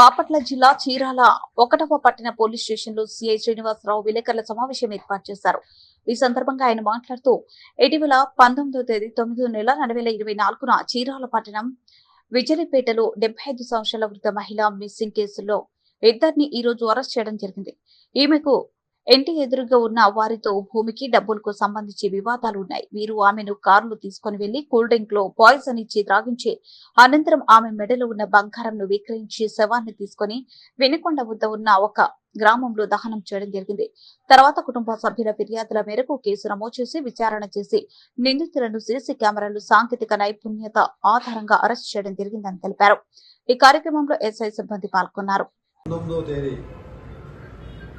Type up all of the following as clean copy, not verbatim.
బాపట్ల జిల్లా చీరాల 1వ పట్టణ పోలీస్ స్టేషన్ లో సిఐ శ్రీనివాసరావు విలేకరుల సమావేశం ఏర్పాటు చేశారు. ఈ సందర్భంగా ఆయన మాట్లాడుతూ ఇటీవల 19వ తేదీ 9వ నెల 2024న చీరాల పట్టణం విజయపేటలో 75 సంవత్సరాల వృద్ధ మహిళ మిస్సింగ్ కేసులో ఇద్దరిని ఈ రోజు అరెస్ట్ చేయడం జరిగింది. ఈమెకు ఇంటి ఎదురుగా ఉన్న వారితో భూమికి డబ్బులకు సంబంధించి వివాదాలు ఉన్నాయి. వీరు ఆమెను కారులో తీసుకుని వెళ్లి కూల్ డ్రింక్ లో పాయిజన్ ఇచ్చి త్రాగించి అనంతరం ఆమె మెడలో ఉన్న బంగారంను విక్రయించి శవాన్ని తీసుకుని వినుకొండ వద్ద ఉన్న ఒక గ్రామంలో దహనం చేయడం జరిగింది. తర్వాత కుటుంబ సభ్యుల ఫిర్యాదుల మేరకు కేసు నమోదు చేసి విచారణ చేసి నిందితులను సీసీ కెమెరాలు సాంకేతిక నైపుణ్యత ఆధారంగా అరెస్ట్ చేయడం జరిగిందని తెలిపారు. ఈ కార్యక్రమంలో ఎస్ఐ సిబ్బంది పాల్గొన్నారు.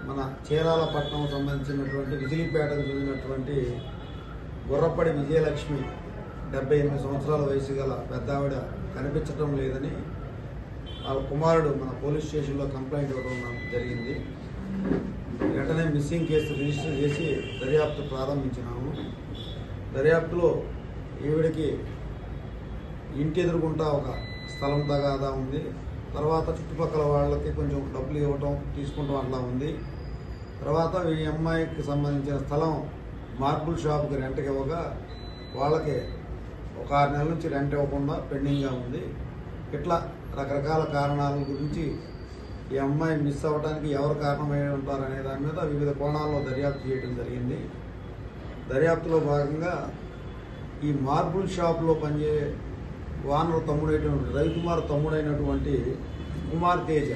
మన చీరాల పట్టణం సంబంధించినటువంటి విజిలిపేటకు చెందినటువంటి గుర్రపడి విజయలక్ష్మి 78 సంవత్సరాల వయసు గల పెద్ద ఆవిడ కనిపించడం లేదని వాళ్ళ కుమారుడు మన పోలీస్ స్టేషన్లో కంప్లైంట్ ఇవ్వడం జరిగింది. వెంటనే మిస్సింగ్ కేసు రిజిస్టర్ చేసి దర్యాప్తు ప్రారంభించినాము. దర్యాప్తులో ఈవిడికి ఇంటి ఎదురుకుంటా ఒక స్థలం తగాదా ఉంది. తర్వాత చుట్టుపక్కల వాళ్ళకి కొంచెం డబ్బులు ఇవ్వటం తీసుకుంటాం అట్లా ఉంది. తర్వాత ఈ అమ్మాయికి సంబంధించిన స్థలం మార్బుల్ షాప్కి రెంట్కి ఇవ్వగా వాళ్ళకి ఒక 6 నెలల నుంచి రెంట్ ఇవ్వకుండా పెండింగ్గా ఉంది. ఇట్లా రకరకాల కారణాల గురించి ఈ అమ్మాయి మిస్ అవ్వడానికి ఎవరు కారణమై ఉంటారనే దాని మీద వివిధ కోణాల్లో దర్యాప్తు చేయడం జరిగింది. దర్యాప్తులో భాగంగా ఈ మార్బుల్ షాప్లో పనిచేసే వానర్ తమ్ముడైనటువంటి రవికుమార్ తమ్ముడైనటువంటి కుమార్ తేజ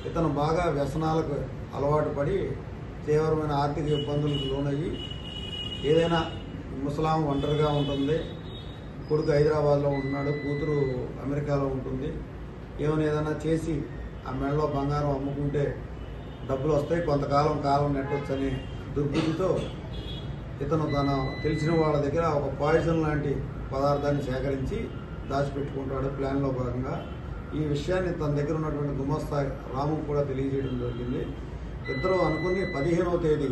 ఇతను బాగా వ్యసనాలకు అలవాటు పడి తీవ్రమైన ఆర్థిక ఇబ్బందులకు లోనయ్యి ఏదైనా ముసలాం ఒంటరిగా ఉంటుంది, కొడుకు హైదరాబాద్లో ఉంటున్నాడు, కూతురు అమెరికాలో ఉంటుంది, ఏదైనా చేసి ఆ మెడలో బంగారం అమ్ముకుంటే డబ్బులు వస్తాయి, కాలం నెట్టొచ్చని దుర్బుద్ధితో ఇతను తన తెలిసిన వాళ్ళ దగ్గర ఒక పాయిజన్ లాంటి పదార్థాన్ని సేకరించి దాచిపెట్టుకుంటాడు. ప్లాన్లో భాగంగా ఈ విషయాన్ని తన దగ్గర ఉన్నటువంటి గుమస్తా రాము కూడా తెలియజేయడం జరిగింది. ఇద్దరు అనుకుని 15వ తేదీ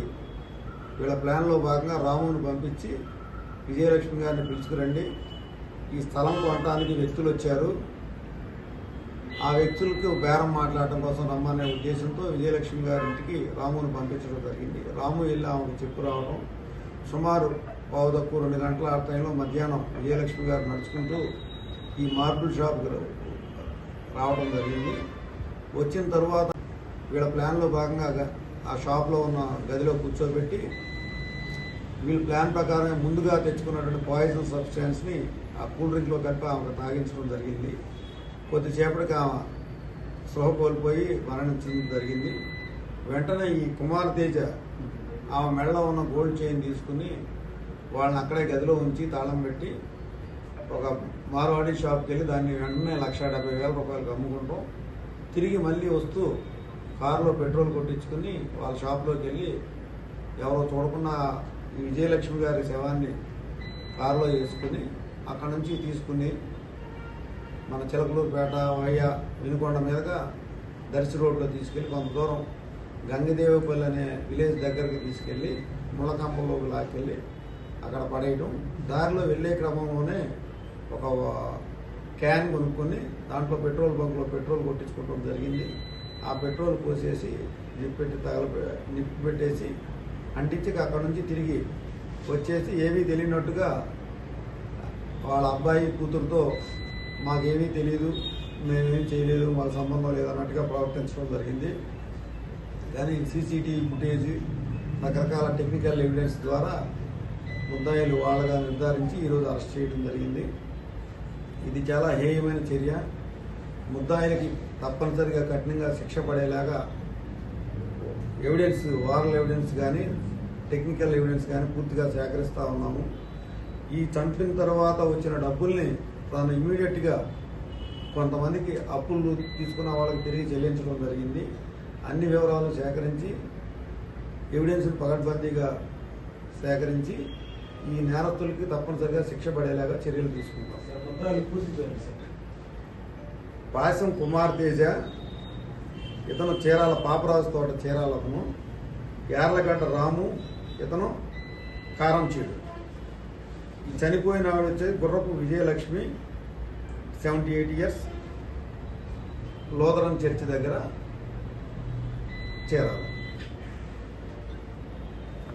వీళ్ళ ప్లాన్లో భాగంగా రాముని పంపించి విజయలక్ష్మి గారిని పిలుచుకురండి, ఈ స్థలం కొనడానికి వ్యక్తులు వచ్చారు, ఆ వ్యక్తులకు బేరం మాట్లాడటం కోసం రమ్మనే ఉద్దేశంతో విజయలక్ష్మి గారింటికి రాముని పంపించడం జరిగింది. రాము వెళ్ళి ఆమెకు చెప్పు రావడం, సుమారు 2 గంటల ఆ టైంలో మధ్యాహ్నం విజయలక్ష్మి గారు నడుచుకుంటూ ఈ మార్బుల్ షాప్కి రావడం జరిగింది. వచ్చిన తర్వాత వీళ్ళ ప్లాన్లో భాగంగా ఆ షాప్లో ఉన్న గదిలో కూర్చోబెట్టి వీళ్ళ ప్లాన్ ప్రకారం ముందుగా తెచ్చుకున్నటువంటి పాయిజన్ సబ్స్టెన్స్ని ఆ కూల్ డ్రింక్లో కలిపి ఆమెకు తాగించడం జరిగింది. కొద్దిసేపటికి ఆమె స్పృహ కోల్పోయి మరణించడం జరిగింది. వెంటనే ఈ కుమార్ తేజ ఆమె మెడలో ఉన్న గోల్డ్ చైన్ తీసుకుని వాళ్ళని అక్కడే గదిలో ఉంచి తాళం పెట్టి ఒక మార్వాడి షాప్కి వెళ్ళి దాన్ని వెంటనే 1,70,000 రూపాయలకు అమ్ముకుంటాం. తిరిగి మళ్ళీ వస్తూ కారులో పెట్రోల్ కొట్టించుకుని వాళ్ళ షాప్లోకి వెళ్ళి ఎవరో చూడకుండా ఈ విజయలక్ష్మి గారి శవాన్ని కారులో వేసుకుని అక్కడ నుంచి తీసుకుని మన చిలకలూరుపేట వయ్య వినుకొండ మీదుగా దర్శి రోడ్లో తీసుకెళ్ళి కొంత దూరం గంగదేవపల్లి అనే విలేజ్ దగ్గరికి తీసుకెళ్ళి ముళ్ళకంపంలోకి లాక్కెళ్ళి అక్కడ పడేయడం. దారిలో వెళ్ళే క్రమంలోనే ఒక క్యాన్ కొనుక్కొని దాంట్లో పెట్రోల్ బంక్లో పెట్రోల్ కొట్టించుకోవడం జరిగింది. ఆ పెట్రోల్ పోసేసి నిప్పు పెట్టేసి అంటించి అక్కడ నుంచి తిరిగి వచ్చేసి ఏమీ తెలియనట్టుగా వాళ్ళ అబ్బాయి కూతురుతో మాకేమీ తెలియదు, మేమేం చేయలేదు, మాకు సంబంధం లేదన్నట్టుగా ప్రవర్తించడం జరిగింది. కానీ సీసీటీవీ ఫుటేజ్ రకరకాల టెక్నికల్ ఎవిడెన్స్ ద్వారా ముద్దాయిలు వాళ్ళగా నిర్ధారించి ఈరోజు అరెస్ట్ చేయడం జరిగింది. ఇది చాలా హేయమైన చర్య. ముద్దాయిలకి తప్పనిసరిగా కఠినంగా శిక్ష పడేలాగా వారల్ ఎవిడెన్స్ కానీ టెక్నికల్ ఎవిడెన్స్ కానీ పూర్తిగా సేకరిస్తూ ఉన్నాము. ఈ చంపిన తర్వాత వచ్చిన డబ్బుల్ని తాను ఇమీడియట్గా కొంతమందికి అప్పులు తీసుకున్న వాళ్ళకి తిరిగి చెల్లించడం జరిగింది. అన్ని వివరాలు సేకరించి ఎవిడెన్స్ని పకడ్బందీగా సేకరించి ఈ నేరస్తులకి తప్పనిసరిగా శిక్ష పడేలాగా చర్యలు తీసుకుంటాం. పాయసం కుమార్ తేజ ఇతను చీరాల పాపరాజు తోట చీరాల అతను, యార్లగడ్డ రాము ఇతను కారంచీడు. ఈ చనిపోయిన ఆవిడ వచ్చేసి గుర్రపు విజయలక్ష్మి 78 years. లూథరన్ చర్చి దగ్గర చేరాలి.